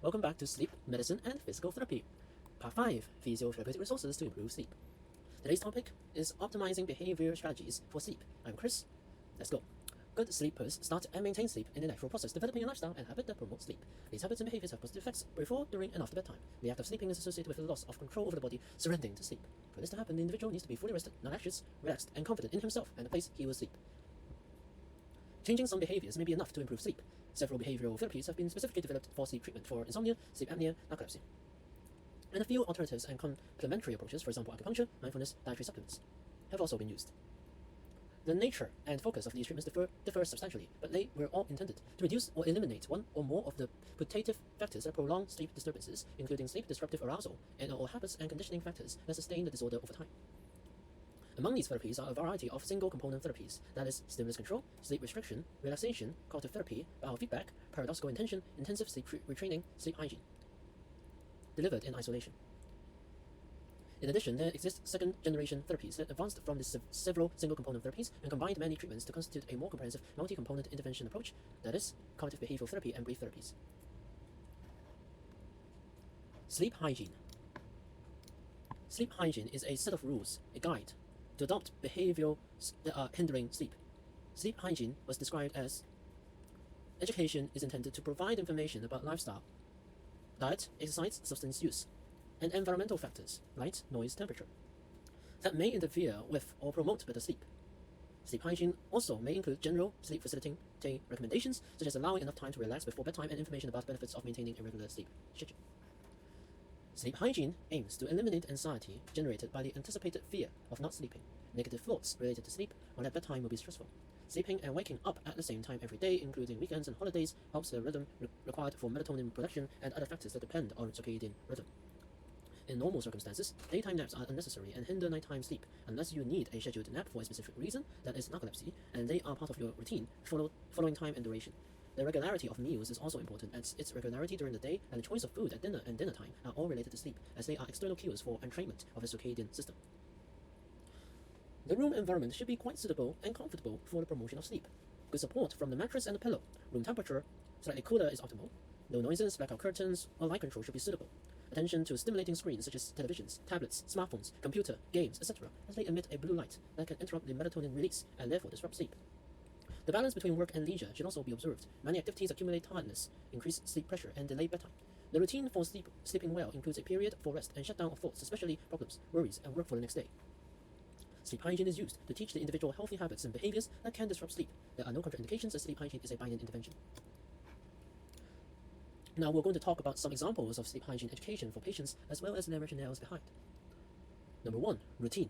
Welcome back to Sleep, Medicine, and Physical Therapy. Part 5, Physiotherapeutic Resources to Improve Sleep. Today's topic is Optimizing Behavior Strategies for Sleep. I'm Chris. Let's go. Good sleepers start and maintain sleep in the natural process, developing a lifestyle and habit that promotes sleep. These habits and behaviors have positive effects before, during, and after bedtime. The act of sleeping is associated with the loss of control over the body, surrendering to sleep. For this to happen, the individual needs to be fully rested, not anxious, relaxed, and confident in himself and the place he will sleep. Changing some behaviors may be enough to improve sleep. Several behavioral therapies have been specifically developed for sleep treatment for insomnia, sleep apnea, narcolepsy. And a few alternatives and complementary approaches, for example acupuncture, mindfulness, dietary supplements, have also been used. The nature and focus of these treatments differ substantially, but they were all intended to reduce or eliminate one or more of the putative factors that prolong sleep disturbances, including sleep-disruptive arousal and/or habits and conditioning factors that sustain the disorder over time. Among these therapies are a variety of single-component therapies, that is, stimulus control, sleep restriction, relaxation, cognitive therapy, biofeedback, paradoxical intention, intensive sleep retraining, sleep hygiene, delivered in isolation. In addition, there exist second-generation therapies that advanced from the several single-component therapies and combined many treatments to constitute a more comprehensive multi-component intervention approach, that is, cognitive behavioral therapy and brief therapies. Sleep hygiene. Sleep hygiene is a set of rules, a guide, to adopt behavioral that are hindering sleep. Sleep hygiene was described as education is intended to provide information about lifestyle, diet, exercise, substance use, and environmental factors, light, noise, temperature, that may interfere with or promote better sleep. Sleep hygiene also may include general sleep facilitating recommendations, such as allowing enough time to relax before bedtime and information about the benefits of maintaining a regular sleep schedule. Sleep hygiene aims to eliminate anxiety generated by the anticipated fear of not sleeping. Negative thoughts related to sleep when at bedtime will be stressful. Sleeping and waking up at the same time every day, including weekends and holidays, helps the rhythm required for melatonin production and other factors that depend on circadian rhythm. In normal circumstances, daytime naps are unnecessary and hinder nighttime sleep unless you need a scheduled nap for a specific reason, that is narcolepsy, and they are part of your routine, following time and duration. The regularity of meals is also important, as its regularity during the day and the choice of food at dinner and dinner time are all related to sleep, as they are external cues for entrainment of the circadian system. The room environment should be quite suitable and comfortable for the promotion of sleep. Good support from the mattress and the pillow. Room temperature slightly cooler is optimal. No noises, blackout curtains, or light control should be suitable. Attention to stimulating screens such as televisions, tablets, smartphones, computer, games, etc., as they emit a blue light that can interrupt the melatonin release and therefore disrupt sleep. The balance between work and leisure should also be observed. Many activities accumulate tiredness, increase sleep pressure, and delay bedtime. The routine for sleeping well includes a period for rest and shutdown of thoughts, especially problems, worries, and work for the next day. Sleep hygiene is used to teach the individual healthy habits and behaviors that can disrupt sleep. There are no contraindications, as sleep hygiene is a binary intervention. Now we're going to talk about some examples of sleep hygiene education for patients, as well as their rationales behind. Number 1, routine.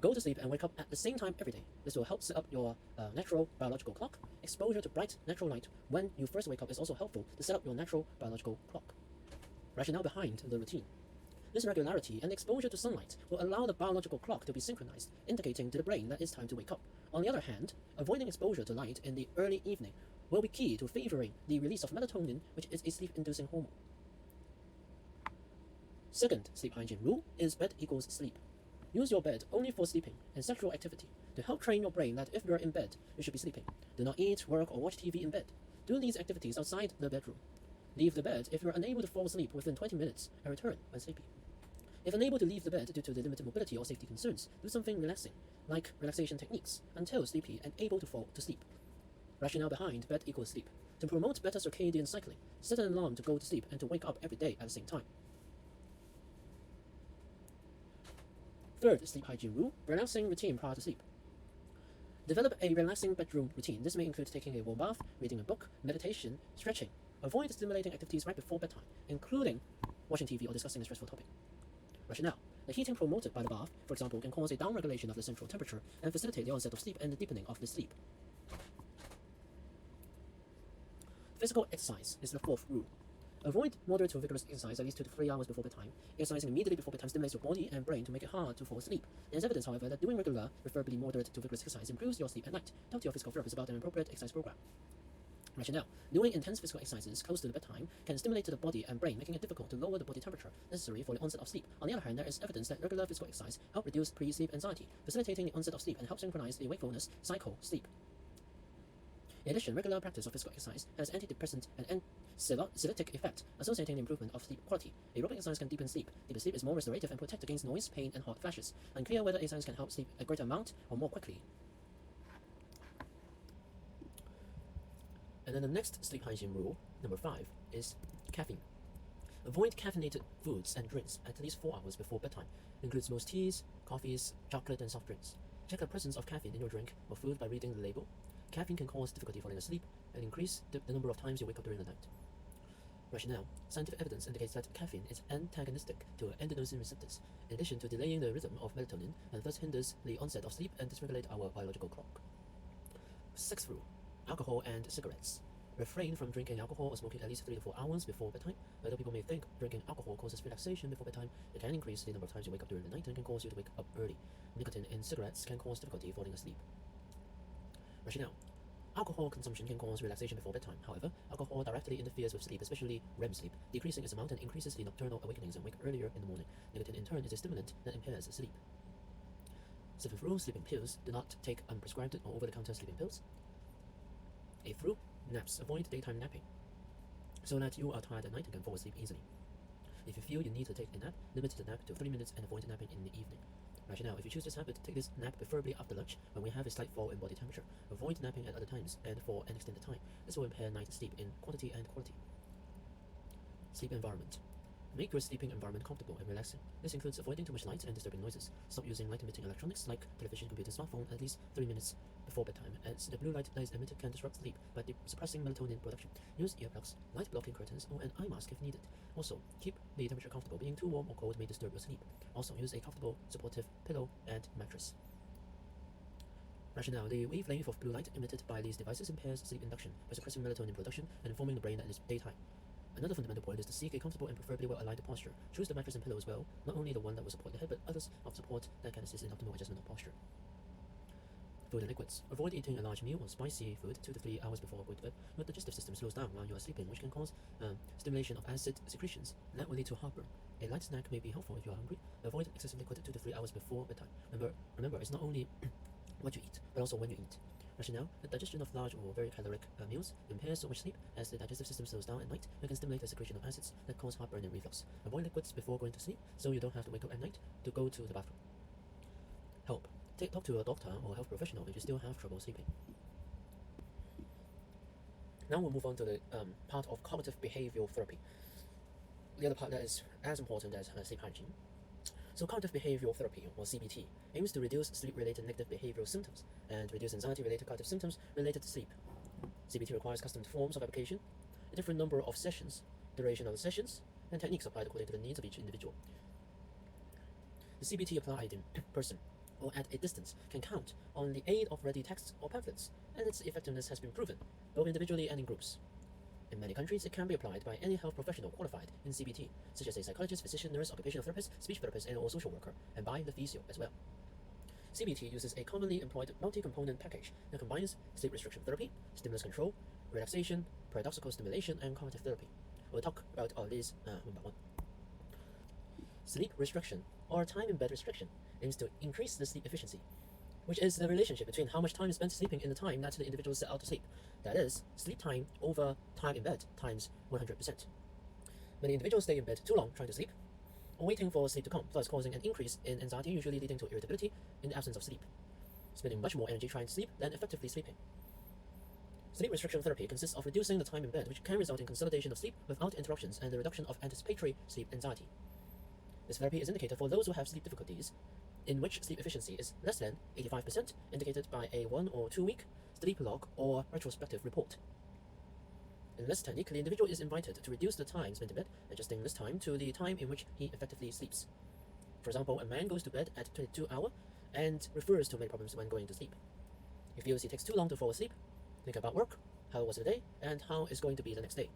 Go to sleep and wake up at the same time every day. This will help set up your natural biological clock. Exposure to bright natural light when you first wake up is also helpful to set up your natural biological clock. Rationale behind the routine. This regularity and exposure to sunlight will allow the biological clock to be synchronized, indicating to the brain that it's time to wake up. On the other hand, avoiding exposure to light in the early evening will be key to favoring the release of melatonin, which is a sleep-inducing hormone. Second sleep hygiene rule is bed equals sleep. Use your bed only for sleeping and sexual activity to help train your brain that if you're in bed, you should be sleeping. Do not eat, work, or watch TV in bed. Do these activities outside the bedroom. Leave the bed if you're unable to fall asleep within 20 minutes and return when sleepy. If unable to leave the bed due to the limited mobility or safety concerns, do something relaxing, like relaxation techniques, until sleepy and able to fall to sleep. Rationale behind bed equals sleep. To promote better circadian cycling, set an alarm to go to sleep and to wake up every day at the same time. Third sleep hygiene rule, relaxing routine prior to sleep. Develop a relaxing bedroom routine. This may include taking a warm bath, reading a book, meditation, stretching. Avoid stimulating activities right before bedtime, including watching TV or discussing a stressful topic. Rationale. The heating promoted by the bath, for example, can cause a downregulation of the central temperature and facilitate the onset of sleep and the deepening of the sleep. Physical exercise is the fourth rule. Avoid moderate to vigorous exercise at least 2 to 3 hours before bedtime. Exercising immediately before bedtime stimulates your body and brain to make it hard to fall asleep. There is evidence, however, that doing regular, preferably moderate to vigorous exercise improves your sleep at night. Talk to your physical therapist about an appropriate exercise program. Rationale. Doing intense physical exercises close to the bedtime can stimulate the body and brain, making it difficult to lower the body temperature necessary for the onset of sleep. On the other hand, there is evidence that regular physical exercise helps reduce pre-sleep anxiety, facilitating the onset of sleep and help synchronize the wakefulness cycle sleep. In addition, regular practice of physical exercise has antidepressant and anxiolytic effect, associating the improvement of sleep quality. Aerobic exercise can deepen sleep. Deeper sleep is more restorative and protect against noise, pain, and hot flashes. Unclear whether exercise can help sleep a greater amount or more quickly. And then the next sleep hygiene rule, number 5, is caffeine. Avoid caffeinated foods and drinks at least 4 hours before bedtime. Includes most teas, coffees, chocolate, and soft drinks. Check the presence of caffeine in your drink or food by reading the label. Caffeine can cause difficulty falling asleep and increase the number of times you wake up during the night. Rationale. Scientific evidence indicates that caffeine is antagonistic to adenosine receptors, in addition to delaying the rhythm of melatonin, and thus hinders the onset of sleep and dysregulate our biological clock. 6th rule. Alcohol and cigarettes. Refrain from drinking alcohol or smoking at least 3 to 4 hours before bedtime. Although people may think drinking alcohol causes relaxation before bedtime, it can increase the number of times you wake up during the night and can cause you to wake up early. Nicotine in cigarettes can cause difficulty falling asleep. Rationale. Alcohol consumption can cause relaxation before bedtime. However, alcohol directly interferes with sleep, especially REM sleep, decreasing its amount and increases the nocturnal awakenings and wake earlier in the morning. Nicotine in turn is a stimulant that impairs sleep. 7th rule. Sleeping pills. Do not take unprescribed or over-the-counter sleeping pills. 8th rule. Naps. Avoid daytime napping so that you are tired at night and can fall asleep easily. If you feel you need to take a nap, limit the nap to 3 minutes and avoid napping in the evening. Rationale. If you choose this habit, take this nap preferably after lunch when we have a slight fall in body temperature. Avoid napping at other times and for an extended time. This will impair night sleep in quantity and quality. Sleep environment. Make your sleeping environment comfortable and relaxing. This includes avoiding too much light and disturbing noises. Stop using light-emitting electronics like television, computer, smartphone at least 3 minutes before bedtime, as the blue light that is emitted can disrupt sleep by suppressing melatonin production. Use earplugs, light-blocking curtains, or an eye mask if needed. Also, keep the temperature comfortable. Being too warm or cold may disturb your sleep. Also, use a comfortable, supportive pillow and mattress. Rationale. The wavelength of blue light emitted by these devices impairs sleep induction by suppressing melatonin production and informing the brain that it is daytime. Another fundamental point is to seek a comfortable and preferably well-aligned posture. Choose the mattress and pillow as well, not only the one that will support the head, but others of support that can assist in optimal adjustment of posture. Food and liquids. Avoid eating a large meal or spicy food 2 to 3 hours before going to bed. Your digestive system slows down while you are sleeping, which can cause stimulation of acid secretions. That will lead to heartburn. A light snack may be helpful if you are hungry. Avoid excessive liquid 2 to 3 hours before bedtime. Remember, it's not only what you eat, but also when you eat. Rationale. The digestion of large or very caloric meals impairs so much sleep as the digestive system slows down at night and can stimulate the secretion of acids that cause heartburn and reflux. Avoid liquids before going to sleep so you don't have to wake up at night to go to the bathroom. Help. Talk to a doctor or health professional if you still have trouble sleeping. Now we'll move on to the part of cognitive behavioral therapy. The other part that is as important as sleep hygiene. So cognitive behavioral therapy, or CBT, aims to reduce sleep-related negative behavioral symptoms and reduce anxiety-related cognitive symptoms related to sleep. CBT requires custom forms of application, a different number of sessions, duration of the sessions, and techniques applied according to the needs of each individual. The CBT applied in person or at a distance can count on the aid of ready texts or pamphlets, and its effectiveness has been proven, both individually and in groups. In many countries, it can be applied by any health professional qualified in CBT, such as a psychologist, physician, nurse, occupational therapist, speech therapist, and or social worker, and by the physio as well. CBT uses a commonly employed multi-component package that combines sleep restriction therapy, stimulus control, relaxation, paradoxical stimulation, and cognitive therapy. We'll talk about all these one by one. Sleep restriction, or time in bed restriction, aims to increase the sleep efficiency, which is the relationship between how much time is spent sleeping in the time that the individual set out to sleep. That is, sleep time over time in bed times 100%. Many individuals stay in bed too long trying to sleep, or waiting for sleep to come, thus causing an increase in anxiety, usually leading to irritability in the absence of sleep, spending much more energy trying to sleep than effectively sleeping. Sleep restriction therapy consists of reducing the time in bed, which can result in consolidation of sleep without interruptions and the reduction of anticipatory sleep anxiety. This therapy is indicated for those who have sleep difficulties, in which sleep efficiency is less than 85%, indicated by a 1 or 2 week sleep log or retrospective report. In this technique, the individual is invited to reduce the time spent in bed, adjusting this time to the time in which he effectively sleeps. For example, a man goes to bed at 22 hours and refers to many problems when going to sleep. He feels he takes too long to fall asleep, think about work, how was the day, and how it's going to be the next day.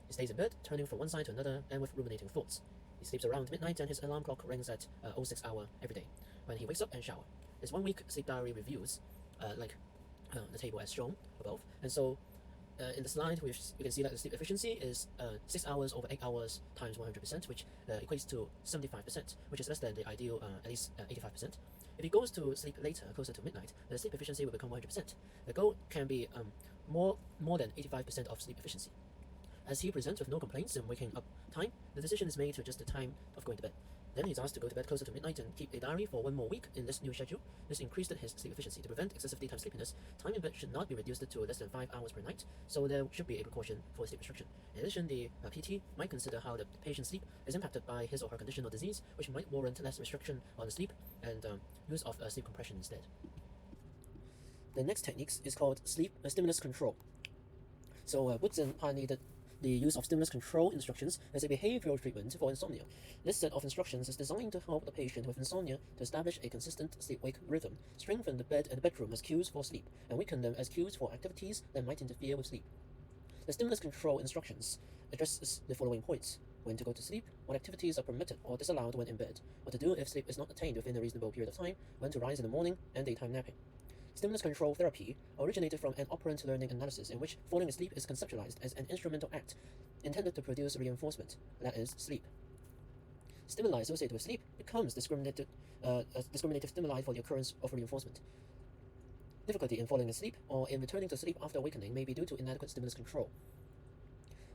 He stays in bed, turning from one side to another and with ruminating thoughts. He sleeps around midnight and his alarm clock rings at 06 hour every day, when he wakes up and shower. His 1 week sleep diary reviews, the table as shown above. And so in the slide, we can see that the sleep efficiency is 6 hours over 8 hours times 100%, which equates to 75%, which is less than the ideal at least 85%. If he goes to sleep later, closer to midnight, the sleep efficiency will become 100%. The goal can be more than 85% of sleep efficiency. As he presents with no complaints in waking up time, the decision is made to adjust the time of going to bed. Then he's asked to go to bed closer to midnight and keep a diary for 1 more week in this new schedule. This increased his sleep efficiency. To prevent excessive daytime sleepiness, time in bed should not be reduced to less than 5 hours per night, so there should be a precaution for sleep restriction. In addition, the PT might consider how the patient's sleep is impacted by his or her condition or disease, which might warrant less restriction on the sleep and use of sleep compression instead. The next technique is called sleep stimulus control. So Woodson pioneered the use of stimulus control instructions as a behavioral treatment for insomnia. This set of instructions is designed to help the patient with insomnia to establish a consistent sleep-wake rhythm, strengthen the bed and the bedroom as cues for sleep, and weaken them as cues for activities that might interfere with sleep. The stimulus control instructions addresses the following points: when to go to sleep, what activities are permitted or disallowed when in bed, what to do if sleep is not attained within a reasonable period of time, when to rise in the morning, and daytime napping. Stimulus control therapy originated from an operant learning analysis in which falling asleep is conceptualized as an instrumental act intended to produce reinforcement, that is, sleep. Stimuli associated with sleep becomes discriminative stimuli for the occurrence of reinforcement. Difficulty in falling asleep or in returning to sleep after awakening may be due to inadequate stimulus control.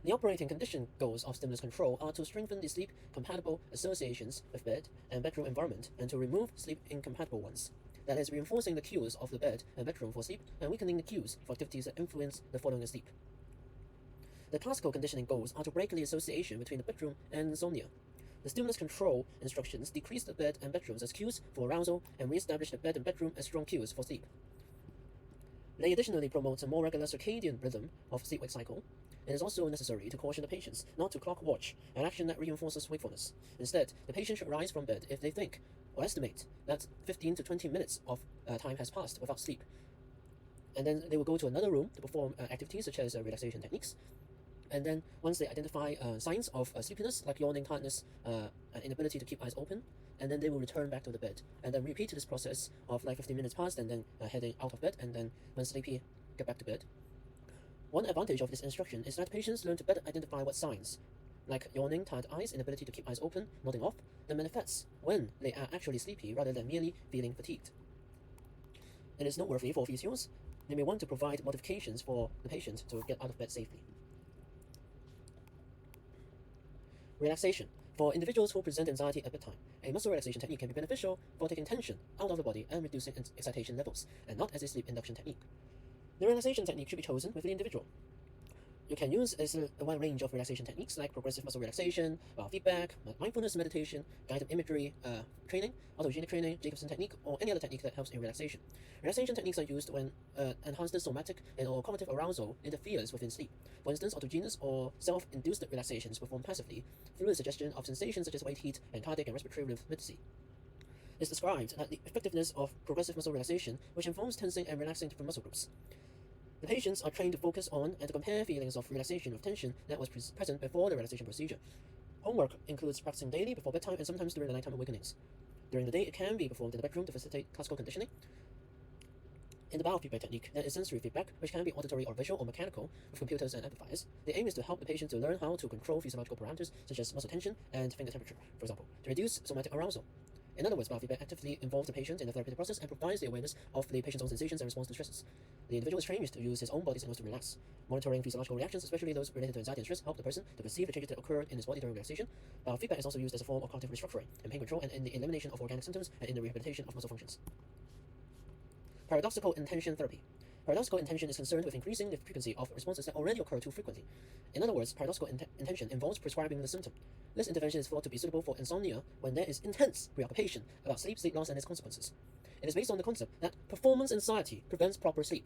The operating condition goals of stimulus control are to strengthen the sleep-compatible associations with bed and bedroom environment and to remove sleep-incompatible ones. That is, reinforcing the cues of the bed and bedroom for sleep and weakening the cues for activities that influence the falling asleep. The classical conditioning goals are to break the association between the bedroom and insomnia. The stimulus control instructions decrease the bed and bedrooms as cues for arousal and re-establish the bed and bedroom as strong cues for sleep. They additionally promote a more regular circadian rhythm of sleep-wake cycle. It is also necessary to caution the patients not to clock watch, an action that reinforces wakefulness. Instead, the patient should rise from bed if they think or estimate that 15 to 20 minutes of time has passed without sleep. And then they will go to another room to perform activities such as relaxation techniques. And then once they identify signs of sleepiness, like yawning, tiredness, inability to keep eyes open, and then they will return back to the bed. And then repeat this process of like 15 minutes past and then heading out of bed, and then when sleepy, get back to bed. One advantage of this instruction is that patients learn to better identify what signs, like yawning, tired eyes, inability to keep eyes open, nodding off, that manifests when they are actually sleepy rather than merely feeling fatigued. It is noteworthy for physios. They may want to provide modifications for the patient to get out of bed safely. Relaxation. For individuals who present anxiety at bedtime, a muscle relaxation technique can be beneficial for taking tension out of the body and reducing excitation levels, and not as a sleep induction technique. The relaxation technique should be chosen with the individual. You can use a wide range of relaxation techniques like progressive muscle relaxation, biofeedback, mindfulness meditation, guided imagery training, autogenic training, Jacobson technique, or any other technique that helps in relaxation. Relaxation techniques are used when enhanced somatic and or cognitive arousal interferes within sleep. For instance, autogenous or self-induced relaxations performed passively through the suggestion of sensations such as weight heat and cardiac and respiratory rhythmicity. It's described that the effectiveness of progressive muscle relaxation, which involves tensing and relaxing different muscle groups. The patients are trained to focus on and to compare feelings of relaxation with tension that was present before the relaxation procedure. Homework includes practicing daily before bedtime and sometimes during the nighttime awakenings. During the day, it can be performed in the bedroom to facilitate classical conditioning. In the biofeedback technique, there is sensory feedback, which can be auditory or visual or mechanical, with computers and amplifiers. The aim is to help the patient to learn how to control physiological parameters such as muscle tension and finger temperature, for example, to reduce somatic arousal. In other words, biofeedback actively involves the patient in the therapeutic process and provides the awareness of the patient's own sensations and response to stresses. The individual is trained to use his own body signals to relax. Monitoring physiological reactions, especially those related to anxiety and stress, help the person to perceive the changes that occur in his body during relaxation. Biofeedback is also used as a form of cognitive restructuring, in pain control, and in the elimination of organic symptoms, and in the rehabilitation of muscle functions. Paradoxical intention therapy. Paradoxical intention is concerned with increasing the frequency of responses that already occur too frequently. In other words, paradoxical intention involves prescribing the symptom. This intervention is thought to be suitable for insomnia when there is intense preoccupation about sleep, sleep loss, and its consequences. It is based on the concept that performance anxiety prevents proper sleep.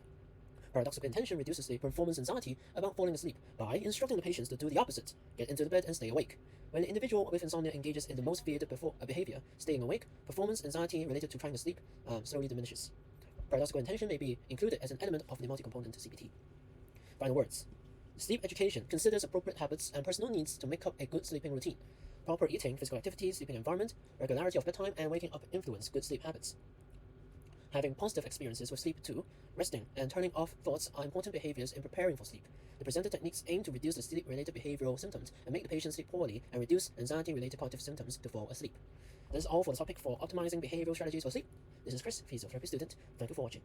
Paradoxical intention reduces the performance anxiety about falling asleep by instructing the patients to do the opposite, get into the bed and stay awake. When the individual with insomnia engages in the most feared behavior, staying awake, performance anxiety related to trying to sleep slowly diminishes. Paradoxical intention may be included as an element of the multi-component CPT. Final words. Sleep education considers appropriate habits and personal needs to make up a good sleeping routine. Proper eating, physical activity, sleeping environment, regularity of bedtime, and waking up influence good sleep habits. Having positive experiences with sleep too, resting and turning off thoughts are important behaviors in preparing for sleep. The presented techniques aim to reduce the sleep-related behavioral symptoms and make the patient sleep poorly and reduce anxiety-related cognitive symptoms to fall asleep. This is all for the topic for optimizing behavioral strategies for sleep. This is Chris, physiotherapy student. Thank you for watching.